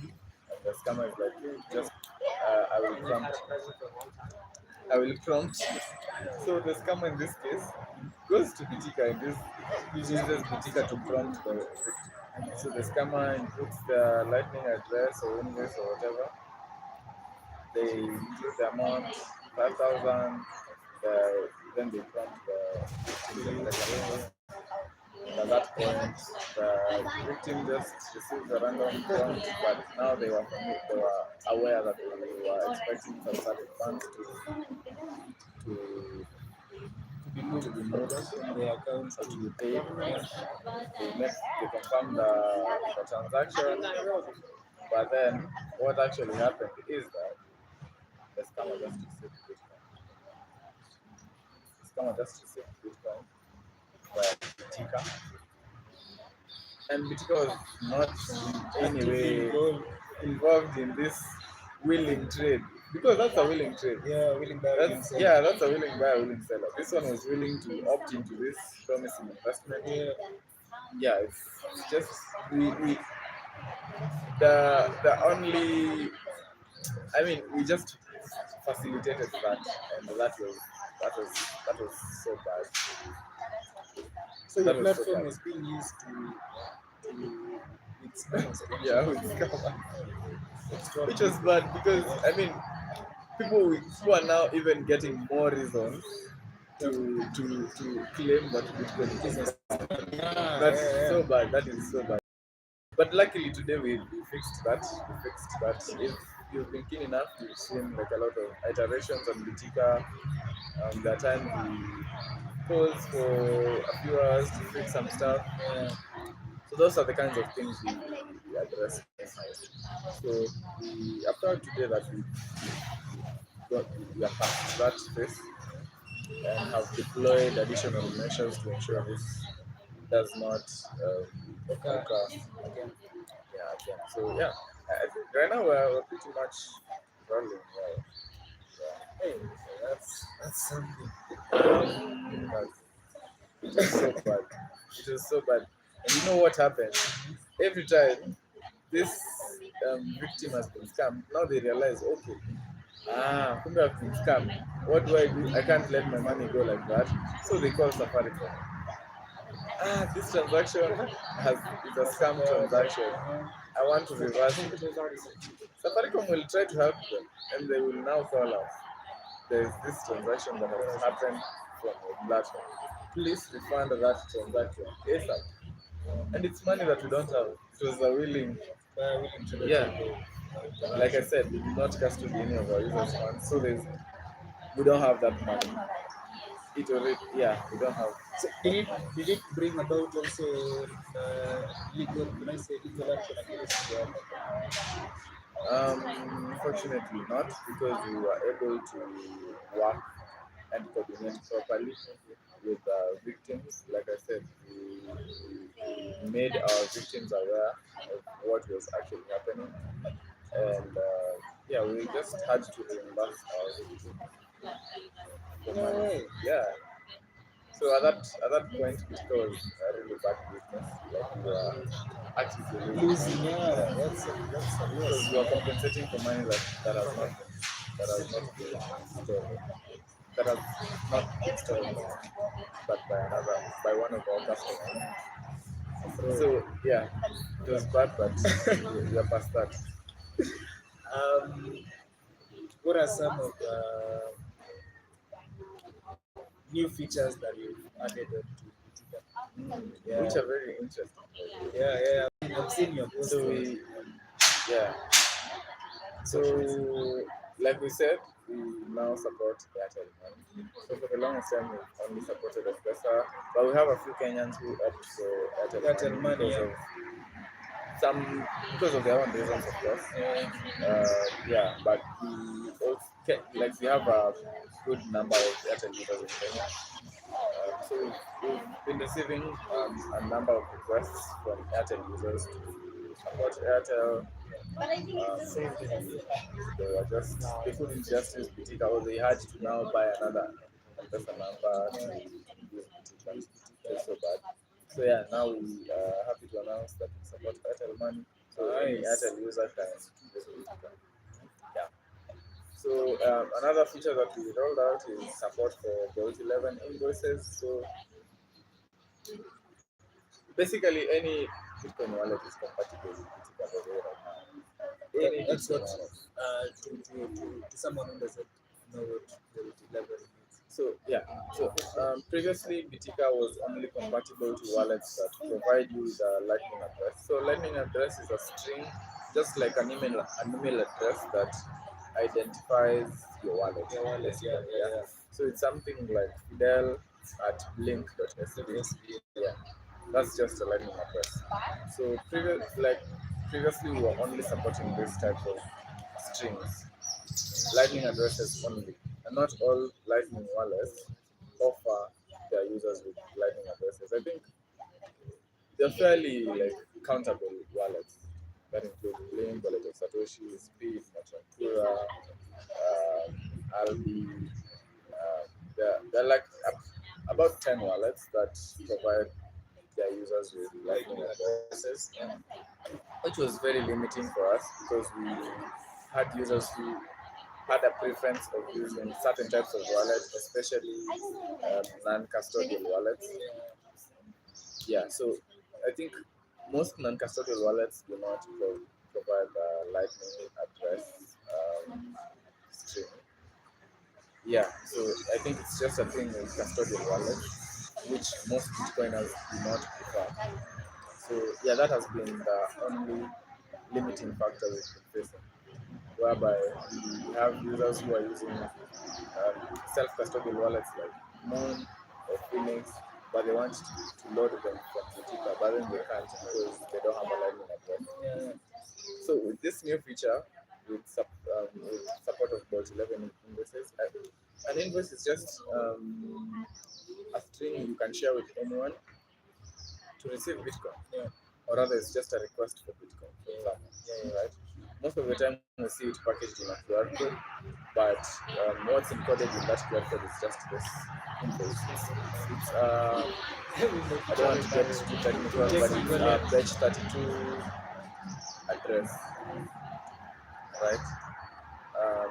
And the scammer is like, just I will prompt. I will prompt. So the scammer in this case goes to Bitika and uses Bitika to prompt the victim. So the scammer inputs the lightning address or invoice or whatever. They include the amount, 5,000. Then they prompt the victim. And at that point, the victim just received a random prompt, but now they were aware that they were expecting some certain funds to to be moved from their accounts or to be paid. They confirm the transaction, but then what actually happened is that the scammer just received Bitcoin. The scammer just received Bitcoin via Bitika, and Bitika was not in any way involved in this willing trade, because that's a willing trade. Yeah, willing buyer, willing seller. Yeah, that's a willing buyer, willing seller. This one was willing to opt into this promising investment. Yeah, it's just we the only, I mean, we just facilitated that, and that was so bad. So That your was so platform bad. is being used to with scammers. Yeah, with scammer. Which was bad because I mean, people who are now even getting more reasons to claim that Bitcoin is a scam. That's so bad. That is so bad. But luckily today we fixed that. We fixed that. If you've been keen enough, you've seen like a lot of iterations on Bitika. There are times we pause for a few hours to fix some stuff. So those are the kinds of things we address in-house. So we are proud today that got, we are past that space and have deployed additional measures to ensure this does not occur again. Yeah, again. So yeah, I think right now we're pretty much rolling well. Hey, that's something. But it was so bad. It was so bad. And you know what happened? Every time this victim has been scammed, now they realize, okay, kumbe I've been scammed. What do? I can't let my money go like that. So they call Safaricom. this transaction is a scam transaction. I want to reverse it. Safaricom will try to help them, and they will now call us. There is this transaction that has happened from your platform. Please refund that transaction ASAP. And it's money that we don't have. It was a willing, yeah. Like I said, we did not custody any of our users' funds, so we don't have that money. It already, yeah, we don't have. So did it bring about also legal, when I say legal action against your Unfortunately not, because we were able to work and coordinate properly with victims. Like I said, we made our victims aware of what was actually happening, and yeah, we just had to reimburse our victims for money. Yeah. So at that point, Bitika was a really bad business. Like we were actively losing losing? money. Yeah, Yeah. that's a Because loss. we are compensating for money that has not been stolen, that has not been stolen, but by one of our customers. So yeah, it was bad, but we are past that. Um, what are some of the new features that you've added to Bitika? Yeah, Which are very interesting. yeah. I've seen your post. So yeah. So like we said, we now support Airtel Money. So for the longest time, we've only supported M-Pesa, but we have a few Kenyans who opt for Airtel Money because of their own reasons, of course. Yeah, but we have a good number of Airtel users in Kenya. So we've been receiving a number of requests from Airtel users to support Airtel. They couldn't just use Bitika, or they had to now buy another M-Pesa number to use Bitika. It's so bad. So yeah, now we are happy to announce that we support Airtel Money. So any Airtel user can use Bitika. Yeah. So another feature that we rolled out is support for Bolt 11 invoices. So basically, any Bitcoin wallet is compatible with Bitika by the way right now. Any That's Bitcoin what wallet. to someone who doesn't know what Volt 11 is. So yeah, so previously Bitika was only compatible to wallets that provide you with a Lightning address. So Lightning address is a string, just like an email address that identifies your wallet. Yeah. So it's something like Fidel at blink.sb. Yeah, that's just a Lightning address. So previously we were only supporting this type of strings. Lightning addresses only, and not all Lightning wallets offer their users with Lightning addresses. I think they're fairly countable wallets that include Blink, Wallet of Satoshi, Speed, Matrankura, Albi. They're like about 10 wallets that provide their users with Lightning addresses, which was very limiting for us because we had users who had a preference of using certain types of wallets, especially non-custodial wallets. Yeah, so I think most non-custodial wallets do not provide the Lightning address string. Yeah, so I think it's just a thing with custodial wallets, which most Bitcoiners do not prefer. So yeah, that has been the only limiting factor we've been facing, whereby we have users who are using self-custodial wallets like Moon or Phoenix, but they want to load them from Bitika, but then they can't because they don't have a Lightning address. So with this new feature, with support of Bolt 11 invoices, an invoice is just a string you can share with anyone to receive Bitcoin. Or rather, it's just a request for Bitcoin, for example. Right? Most of the time, we see it packaged in a QR code, but what's encoded in that QR code is just this invoice. I don't want to get too technical, but it's a batch 32 address, right?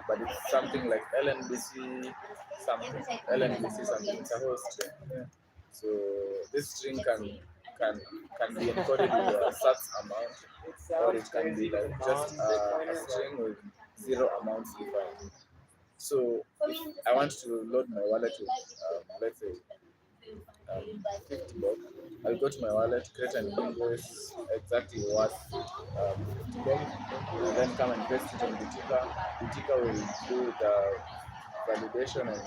But it's something like LNBC something. LNBC something. It's a whole string. So this string can can be encoded with a sats amount, or it can be like just a string with zero amounts defined. So if I want to load my wallet with, let's say, 50 bob, I'll go to my wallet, create an invoice exactly worth 50 bob, and then come and paste it on Bitika. Bitika will do the validation and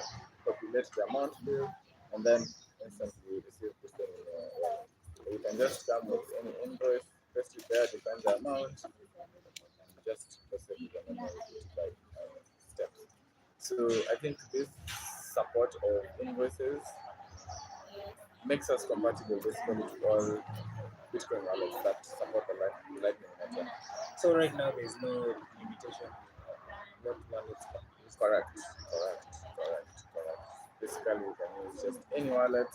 populate the amount field, and then instantly you receive this in your wallet. So you can just come with any invoice, paste it there, define the amount, and just proceed with the normal Bitika steps. So I think this support of invoices makes us compatible basically to all Bitcoin wallets that support the Lightning Network. So right now there's no limitation in what wallets can be used. Correct. Basically, you can use just any wallet.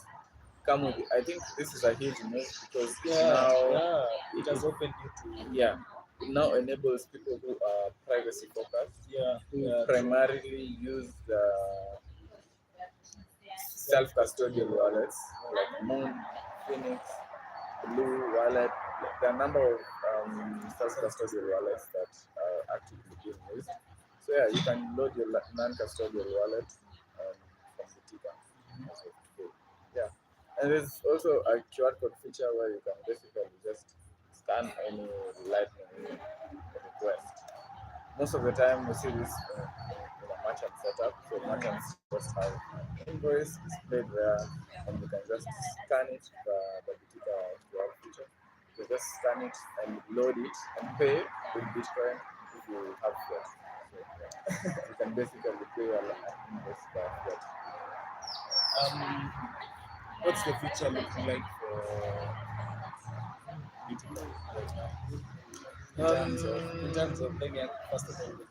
Come with it. I think this is a huge move because now It has opened you to yeah, it now enables people who are privacy focused, who true. primarily use the self-custodial wallets like Moon, Phoenix, Blue Wallet. There are a number of self-custodial wallets that are actively being used. So yeah, you can load your non-custodial wallet from Bitika as of today. Yeah, and there's also a QR code feature where you can basically just scan any Lightning request. Most of the time, we see this in a merchant setup. So merchants just have an invoice displayed there, and you can just scan it the Bitika QR feature. You just scan it and load it and pay with Bitcoin if you have fiat. So yeah, you can basically pay an invoice by fiat. Um, what's the future looking like for Bitika right now? In terms of let me first of all let me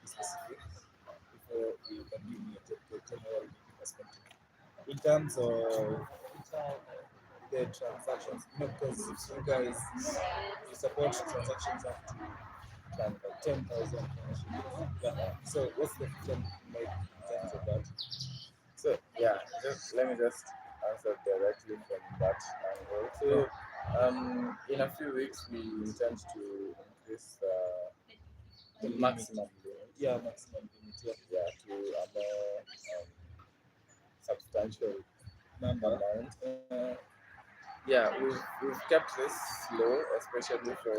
be specific before you can give me a general perspective. In terms of the transactions, because you guys you support transactions up to 10,000 shillings. Yeah. So what's the future looking like in terms of that? So yeah, just let me just answer directly from that angle. So in a few weeks we intend to increase the maximum limit. Maximum limit. Yeah, to a more substantial Number. amount. Yeah, we've kept this low, especially for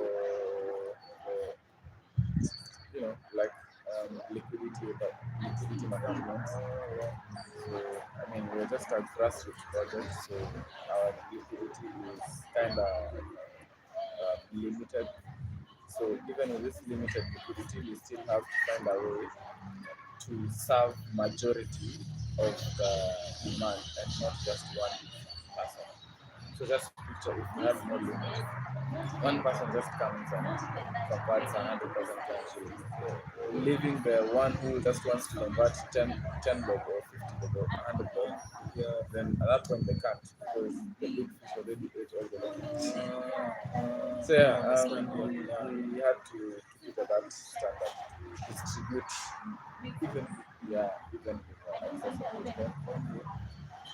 like liquidity management. So I mean, we're just a grassroots project, so our liquidity is kind of limited. So even with this limited liquidity, we still have to find a way to serve majority of the demand and not just one person. So just picture if we have no limit, one person just comes and converts 100,000 shillings, leaving the one who just wants to convert 10 bob or 50 bob or 100 bob. Yeah, then at that point they can't because the big fish already ate all the lemons. So yeah, we had to keep it at that standard to distribute even access of Bitcoin.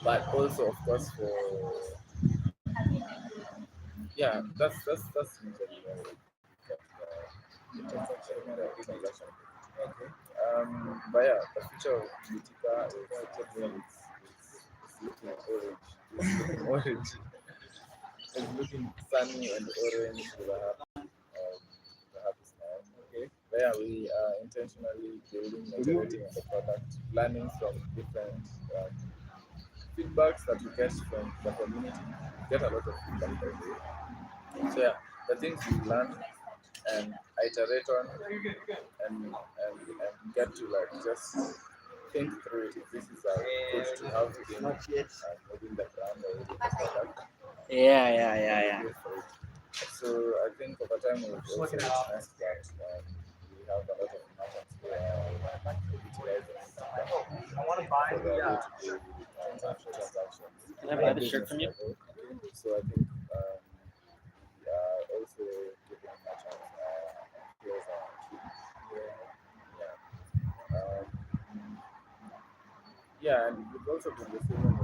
But also of course for yeah, that's usually where we get the transaction. Okay. But yeah, the future of Bitika is looking orange. It's looking orange. It's looking sunny and orange with a happy smile. Okay. But yeah, we are intentionally building, iterating on the product, learning from different feedbacks that we get from the community. We get a lot of feedback by the way. So yeah, the things we learn and iterate on and get to like just think through it. If this is a good to have in within the brand or within the product. Yeah. Go for it. So I think over time we've also witnessed that we have a lot of merchants who are utilizing it for their day-to-day transactions Can I at buy a the shirt business from you? level. So I think we are also giving merchants here's our key. Yeah. Yeah, and we've also been receiving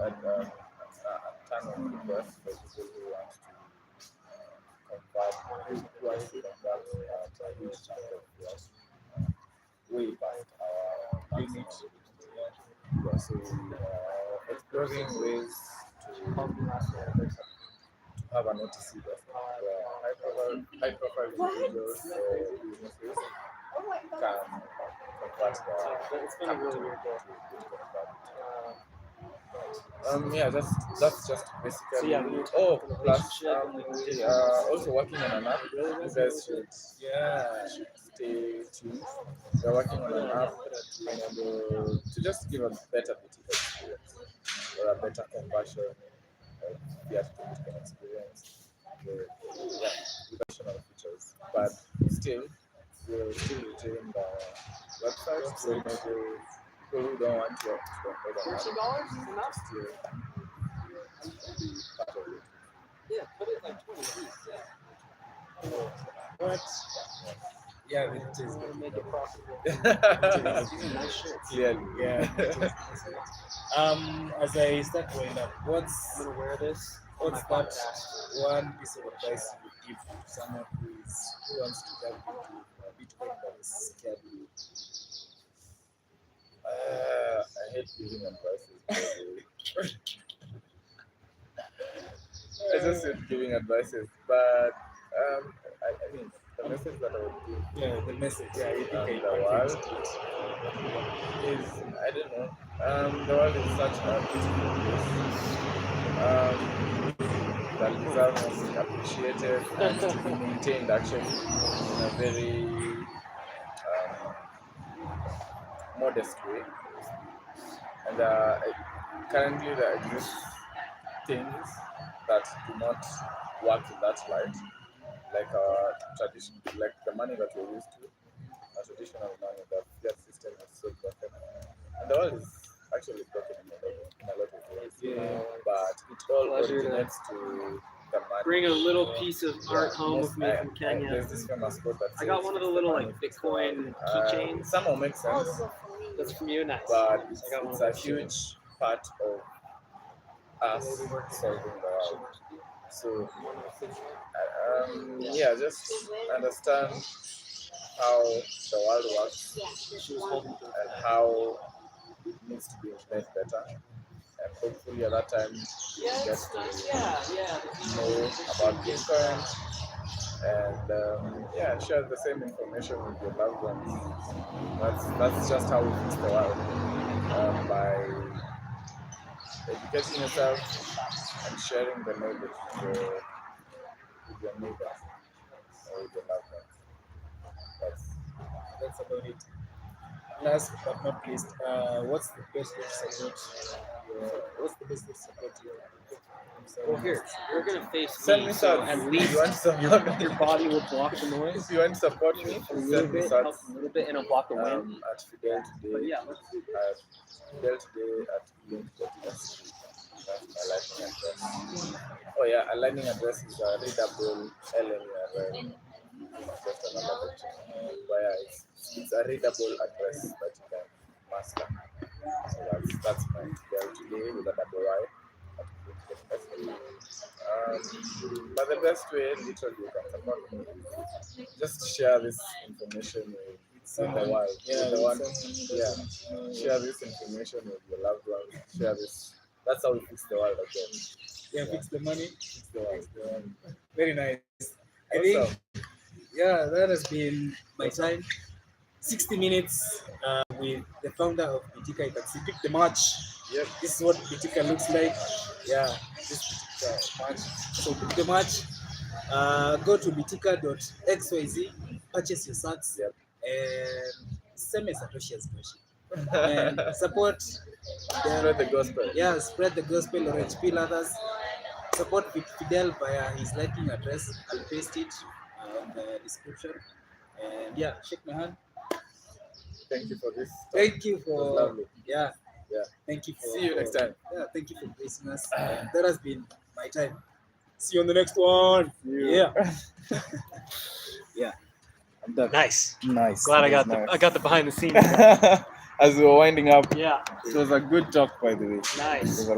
like ton of requests for people who want to convert, who want to convert a huge chunk of yours way past our limit. Yeah, so exploring ways to have an OTC where high profile individuals or businesses can convert their It's been a really capital weird day. to Bitcoin value. Yeah, that's just basically. So yeah, we were Oh, talking about plus relationship and like we different are also working on an app. really You wasn't guys really should stay tuned. We're working on an app to just give a better Bitika experience or a better conversion of fiat to Bitcoin experience with additional features. But still, we'll still retain the website. So maybe people who don't want to download an app $13 is enough. still be part of it. Yeah, put it like 20 piece. Yeah. But yeah, it is. We'll make it profitable. These are nice shirts. Clearly. Yeah. As I start growing up, I'm what's gonna wear this. what's My that podcast. one piece of advice you would give to someone who wants to jump into Bitcoin but is scared? I hate giving advices. I just hate giving advices, but I mean, the message that I would give Yeah, the message. Yeah, you think the world is, I don't know, the world is such a beautiful place that deserves to be appreciated and to be maintained actually in a very modest way. And currently there exist things that do not work in that light, like our tradition, like the money that we're used to, our traditional money. The fiat system is so broken, and the world is actually broken in a lot of ways. Yeah. But it all Pleasure to originates to the money. Bring a little piece of art home with me from Kenya. There's this famous quote that I got says, one of the "Fix little money, like fix the Bitcoin world." keychains. Some will make sense, That's from you, nice. but it's, I got one it's of a those. huge part of us solving the world. So, yeah, just understand how the world works and how it needs to be made better. And hopefully, at that time, you Yeah, get it's to nice. Yeah. know about Bitcoin and share the same information with your loved ones. That's just how we fix the world, by educating yourself and sharing the knowledge with your neighbors or with your loved ones. That's about it. Last but not least, what's the best way to support what's the best way to support your Well, here, you're gonna face Send me, me so some. at You least want some? your body will block the noise If you want to support me, a little send me bit, some. help a little bit, and it'll block the wind. At Fidel But today. yeah, let's do this. At Fidel today at link.us. That's my lightning address. Oh yeah, a lightning address is a readable LNURL. Just another picture. But yeah, it's a readable address that you can master. So that's my Fidel today with a double Y at link.us. But the best way, literally, you can support me is just share this information with the world. Yeah, With the one, yeah. share this information with your loved ones. Share this. That's how we fix the world again. Yeah, fix the money. Fix the world. Very nice. I Awesome. think that has been my time. 60 minutes with the founder of Bitika. You can see, pick the match. Yep. This is what Bitika looks like. Yeah, this Bitika match. So pick the match. Go to bitika.xyz, purchase your sats, Yep. and same as Satoshi as Toshi. And support Spread the gospel. Yeah, spread the gospel or HP others. Support Fidel via his lightning address. I'll paste it in the description. And yeah, shake my hand. Thank you for this. Thank you It was for lovely. yeah. Yeah. Thank you for See you next time. Yeah, thank you for gracing us. And that has been my time. See you on the next one. Yeah. Yeah. I'm done. Nice. Nice. Glad It was I got the behind the scenes. As we were winding up, Yeah. it was a good talk, by the way. Nice. It was a